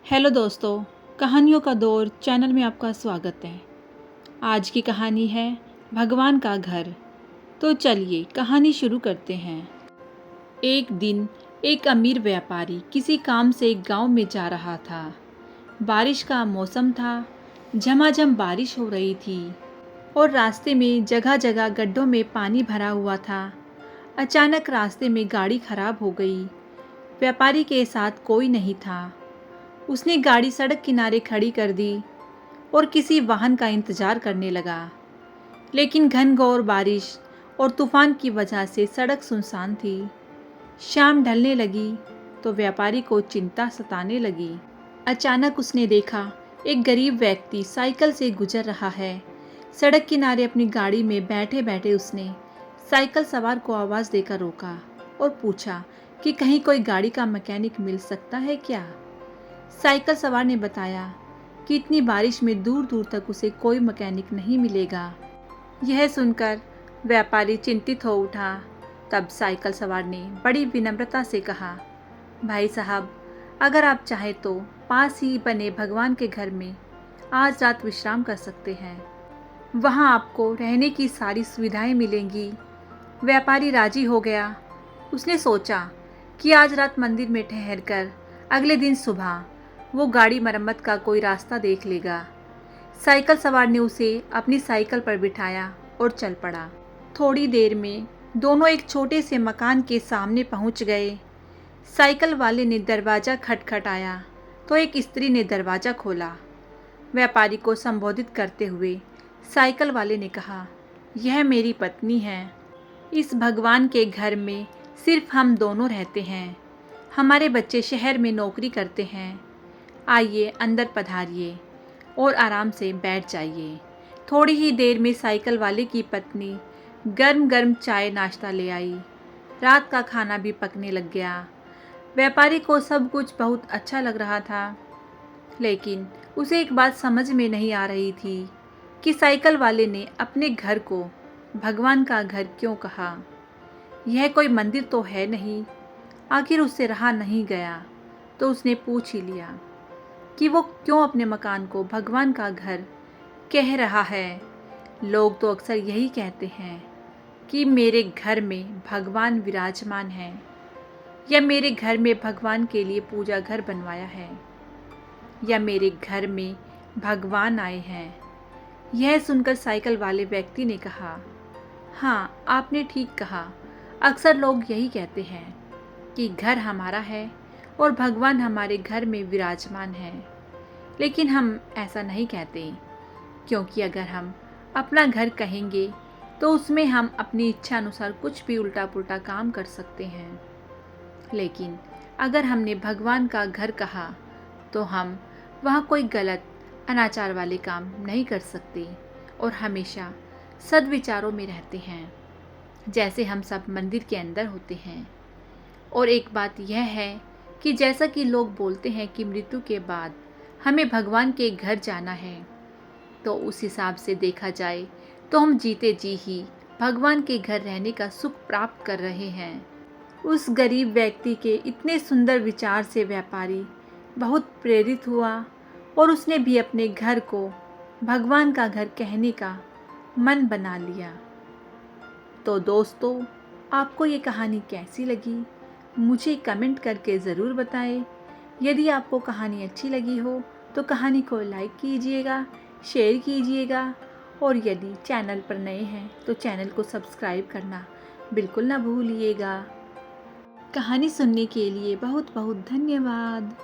Hello दोस्तों, कहानियों का दौर चैनल में आपका स्वागत है। आज की कहानी है भगवान का घर। तो चलिए कहानी शुरू करते हैं। एक दिन एक अमीर व्यापारी किसी काम से एक गांव में जा रहा था। बारिश का मौसम था, झमाझम बारिश हो रही थी और रास्ते में जगह जगह गड्ढों में पानी भरा हुआ था। अचानक रास्ते में गाड़ी खराब हो गई। व्यापारी के साथ कोई नहीं था। उसने गाड़ी सड़क किनारे खड़ी कर दी और किसी वाहन का इंतजार करने लगा। लेकिन घनघोर बारिश और तूफान की वजह से सड़क सुनसान थी। शाम ढलने लगी तो व्यापारी को चिंता सताने लगी। अचानक उसने देखा एक गरीब व्यक्ति साइकिल से गुजर रहा है। सड़क किनारे अपनी गाड़ी में बैठे बैठे उसने साइकिल सवार को आवाज़ देकर रोका और पूछा कि कहीं कोई गाड़ी का मैकेनिक मिल सकता है क्या। साइकिल सवार ने बताया कि इतनी बारिश में दूर दूर तक उसे कोई मैकेनिक नहीं मिलेगा। यह सुनकर व्यापारी चिंतित हो उठा। तब साइकिल सवार ने बड़ी विनम्रता से कहा, भाई साहब, अगर आप चाहें तो पास ही बने भगवान के घर में आज रात विश्राम कर सकते हैं। वहाँ आपको रहने की सारी सुविधाएं मिलेंगी। व्यापारी राजी हो गया। उसने सोचा कि आज रात मंदिर में ठहरकर अगले दिन सुबह वो गाड़ी मरम्मत का कोई रास्ता देख लेगा। साइकिल सवार ने उसे अपनी साइकिल पर बिठाया और चल पड़ा। थोड़ी देर में दोनों एक छोटे से मकान के सामने पहुंच गए। साइकिल वाले ने दरवाज़ा खटखटाया तो एक स्त्री ने दरवाज़ा खोला। व्यापारी को संबोधित करते हुए साइकिल वाले ने कहा, यह मेरी पत्नी है। इस भगवान के घर में सिर्फ हम दोनों रहते हैं। हमारे बच्चे शहर में नौकरी करते हैं। आइए अंदर पधारिए और आराम से बैठ जाइए। थोड़ी ही देर में साइकिल वाले की पत्नी गर्म गर्म चाय नाश्ता ले आई। रात का खाना भी पकने लग गया। व्यापारी को सब कुछ बहुत अच्छा लग रहा था, लेकिन उसे एक बात समझ में नहीं आ रही थी कि साइकिल वाले ने अपने घर को भगवान का घर क्यों कहा। यह कोई मंदिर तो है नहीं। आखिर उससे रहा नहीं गया तो उसने पूछ ही लिया कि वो क्यों अपने मकान को भगवान का घर कह रहा है। लोग तो अक्सर यही कहते हैं कि मेरे घर में भगवान विराजमान है, या मेरे घर में भगवान के लिए पूजा घर बनवाया है, या मेरे घर में भगवान आए हैं। यह सुनकर साइकिल वाले व्यक्ति ने कहा, हाँ, आपने ठीक कहा। अक्सर लोग यही कहते हैं कि घर हमारा है और भगवान हमारे घर में विराजमान है, लेकिन हम ऐसा नहीं कहते, क्योंकि अगर हम अपना घर कहेंगे तो उसमें हम अपनी इच्छा अनुसार कुछ भी उल्टा पुल्टा काम कर सकते हैं। लेकिन अगर हमने भगवान का घर कहा तो हम वहाँ कोई गलत अनाचार वाले काम नहीं कर सकते और हमेशा सद्विचारों में रहते हैं, जैसे हम सब मंदिर के अंदर होते हैं। और एक बात यह है कि जैसा कि लोग बोलते हैं कि मृत्यु के बाद हमें भगवान के घर जाना है, तो उस हिसाब से देखा जाए तो हम जीते जी ही भगवान के घर रहने का सुख प्राप्त कर रहे हैं। उस गरीब व्यक्ति के इतने सुंदर विचार से व्यापारी बहुत प्रेरित हुआ और उसने भी अपने घर को भगवान का घर कहने का मन बना लिया। तो दोस्तों, आपको ये कहानी कैसी लगी मुझे कमेंट करके ज़रूर बताएं। यदि आपको कहानी अच्छी लगी हो तो कहानी को लाइक कीजिएगा, शेयर कीजिएगा, और यदि चैनल पर नए हैं तो चैनल को सब्सक्राइब करना बिल्कुल ना भूलिएगा। कहानी सुनने के लिए बहुत बहुत धन्यवाद।